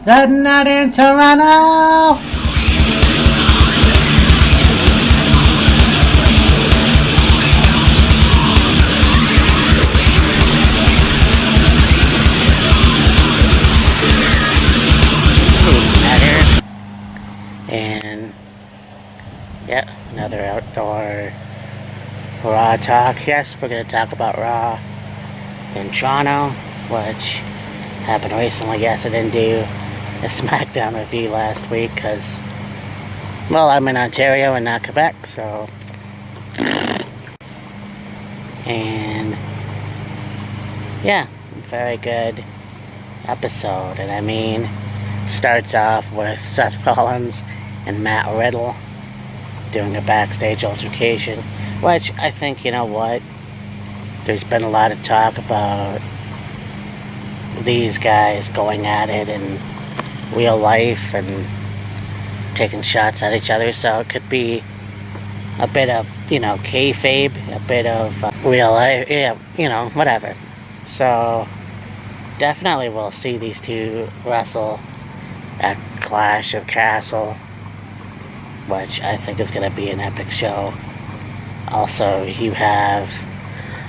That night in Toronto. And yeah, another outdoor Raw talk. Yes, we're going to talk about Raw in Toronto, which happened recently. Yes, I didn't do a SmackDown review last week because, well, I'm in Ontario and not Quebec, so. And yeah, very good episode. And I mean, starts off with Seth Rollins and Matt Riddle doing a backstage altercation, which I think, you know what, there's been a lot of talk about these guys going at it in real life and taking shots at each other, so it could be a bit of, you know, kayfabe, a bit of real life, yeah, you know, whatever. So definitely we'll see these two wrestle at Clash of Castle, which I think is going to be an epic show. Also, you have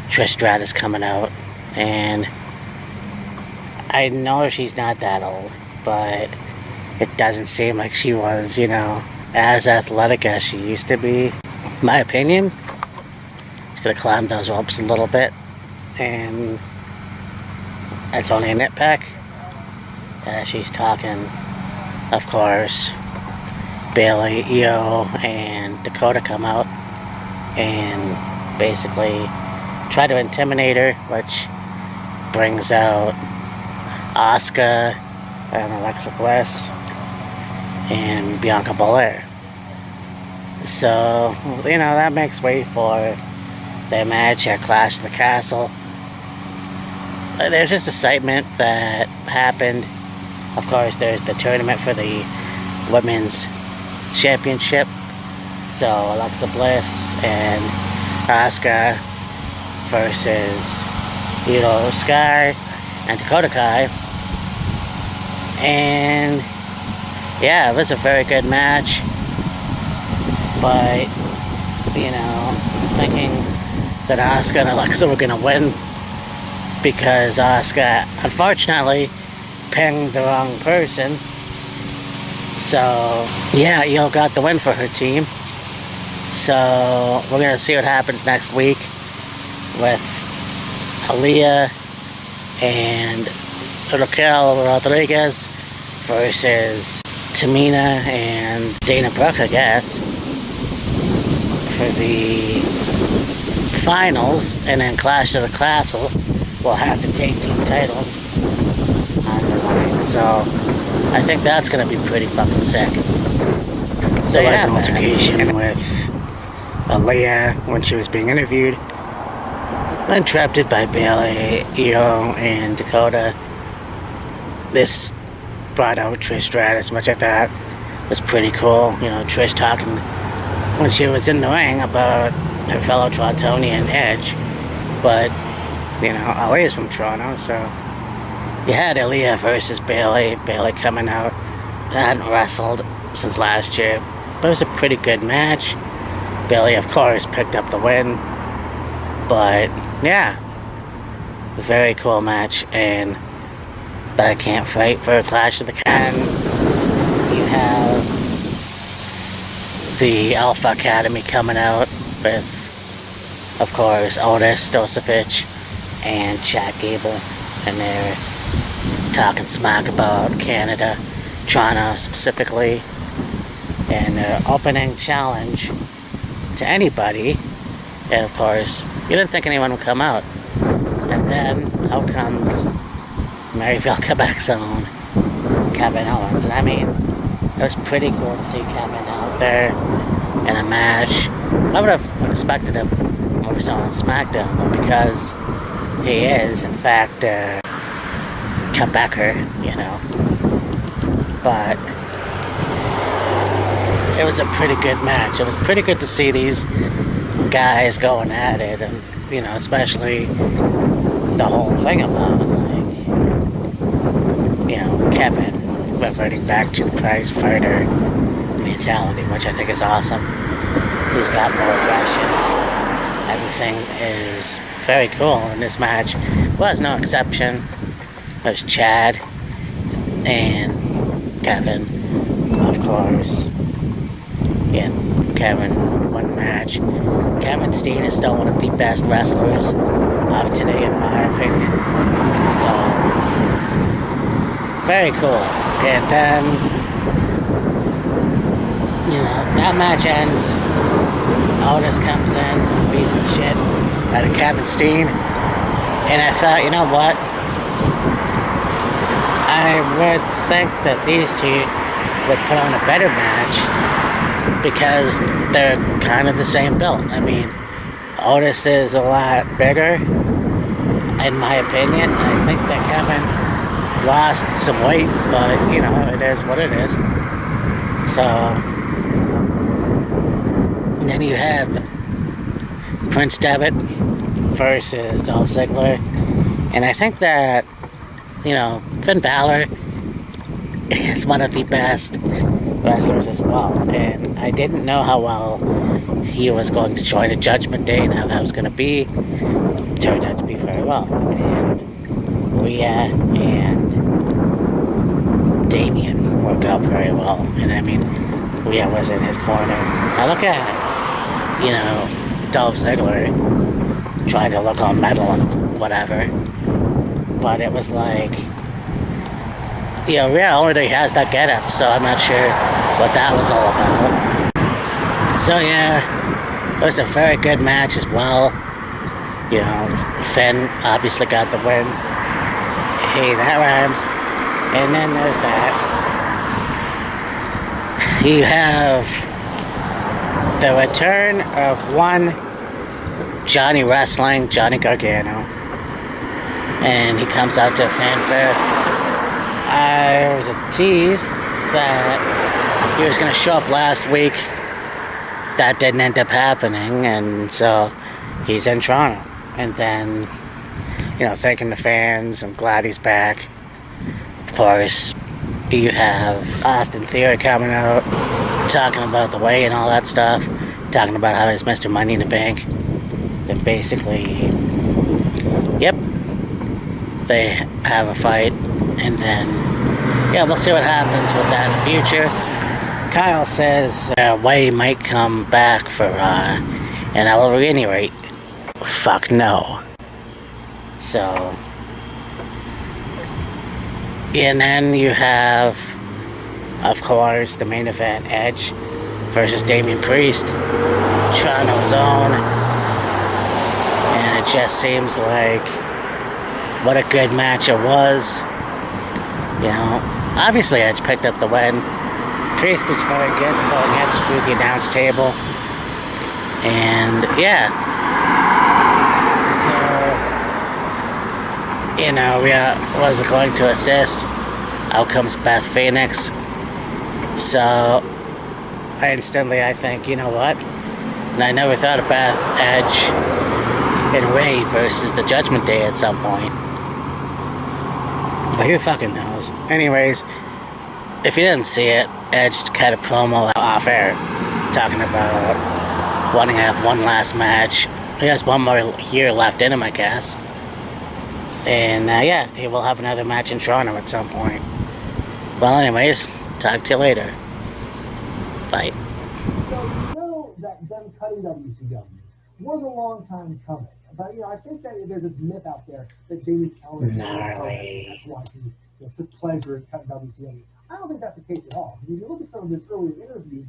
Trish Stratus coming out, and I know she's not that old, but it doesn't seem like she was, you know, as athletic as she used to be. My opinion, she's going to climb those ropes a little bit, and that's only a nitpick. She's talking, of course, Bayley, Io, and Dakota come out and basically try to intimidate her, which brings out Asuka and Alexa Bliss and Bianca Belair. So, you know, that makes way for their match at Clash of the Castle. There's just excitement that happened. Of course, there's the tournament for the Women's Championship. So, Alexa Bliss and Asuka versus Io Sky and Dakota Kai. And yeah, it was a very good match. But, you know, thinking that Asuka and Alexa were going to win because Asuka, unfortunately, pinned the wrong person. So, yeah, Io got the win for her team. So, we're going to see what happens next week with Aaliyah and Raquel Rodriguez versus Tamina and Dana Brooke, I guess, for the finals. And then Clash of the Castle will have to take team titles on the line. So, I think that's going to be pretty fucking sick. So there was an altercation with Aaliyah when she was being interviewed, interrupted by Bayley, Io, and Dakota. This brought out Trish Stratus, which I thought was pretty cool. You know, Trish talking when she was in the ring about her fellow Torontonian Edge, but, you know, Aaliyah's from Toronto, so you had Aaliyah versus Bayley. Bayley coming out, hadn't wrestled since last year, but it was a pretty good match. Bayley, of course, picked up the win, but yeah, a very cool match. And but I can't fight for a Clash of the Castle. You have the Alpha Academy coming out with, of course, Otis Dosovich and Chad Gable, and they're talking smack about Canada, Toronto specifically, and their opening challenge to anybody. And of course, you didn't think anyone would come out. And then out comes Maryville, Quebec's own Kevin Owens. And I mean, it was pretty cool to see Kevin out there in a match. I would have expected him more so on SmackDown, but because he is, in fact, Quebecer, you know. But it was a pretty good match. It was pretty good to see these guys going at it, and, you know, especially the whole thing about it, like, you know, Kevin reverting back to the prize fighter mentality, which I think is awesome. He's got more aggression. Everything is very cool in this match. Was no exception. There's Chad and Kevin, of course. Yeah, Kevin won the match. Kevin Steen is still one of the best wrestlers of today, in my opinion. So, very cool. And then, that match ends. Otis comes in, beats the shit out of Kevin Steen. And I thought, you know what? I would think that these two would put on a better match because they're kind of the same build. I mean, Otis is a lot bigger, in my opinion. I think that Kevin lost some weight, but, it is what it is. So, then you have Prince Devitt versus Dolph Ziggler. And I think that, Finn Balor is one of the best wrestlers as well. And I didn't know how well he was going to join a Judgment Day and how that was going to be. It turned out to be very well. And Rhea and Damian work out very well. And I mean, Rhea was in his corner. Now look at, Dolph Ziggler trying to look all metal and whatever. But it was like, Rhea already has that getup, so I'm not sure what that was all about. So yeah, it was a very good match as well. Finn obviously got the win. Hey, that rhymes. And then there's that. You have the return of one Johnny Wrestling, Johnny Gargano. And he comes out to fanfare. There was a tease that he was going to show up last week. That didn't end up happening, and so he's in Toronto. And then, thanking the fans. I'm glad he's back. Of course, you have Austin Theory coming out, talking about the way and all that stuff, talking about how he's Mr. Money in the Bank. And basically, yep, they have a fight, and then, we'll see what happens with that in the future. Kyle says Way might come back for an Ella reiterate. Fuck no. So, and then you have, of course, the main event, Edge versus Damian Priest, Toronto's own. And it just seems like what a good match it was. Obviously Edge picked up the win. Priest was very good going Edge through the announce table. And yeah. So, Rhea was going to assist. Out comes Beth Phoenix. So, I think, you know what? And I never thought of Beth, Edge, and Ray versus the Judgment Day at some point. But who fucking knows? Anyways, if you didn't see it, Edge kind of promo off air, talking about wanting to have one last match. He has one more year left in him, I guess. And he will have another match in Toronto at some point. Well, anyways, talk to you later. Bye. So, that them cutting WCW was a long time coming. But, I think that there's this myth out there that Jamie Keller is that's why he took pleasure in cutting WCW. I don't think that's the case at all. Because if you look at some of his earlier interviews,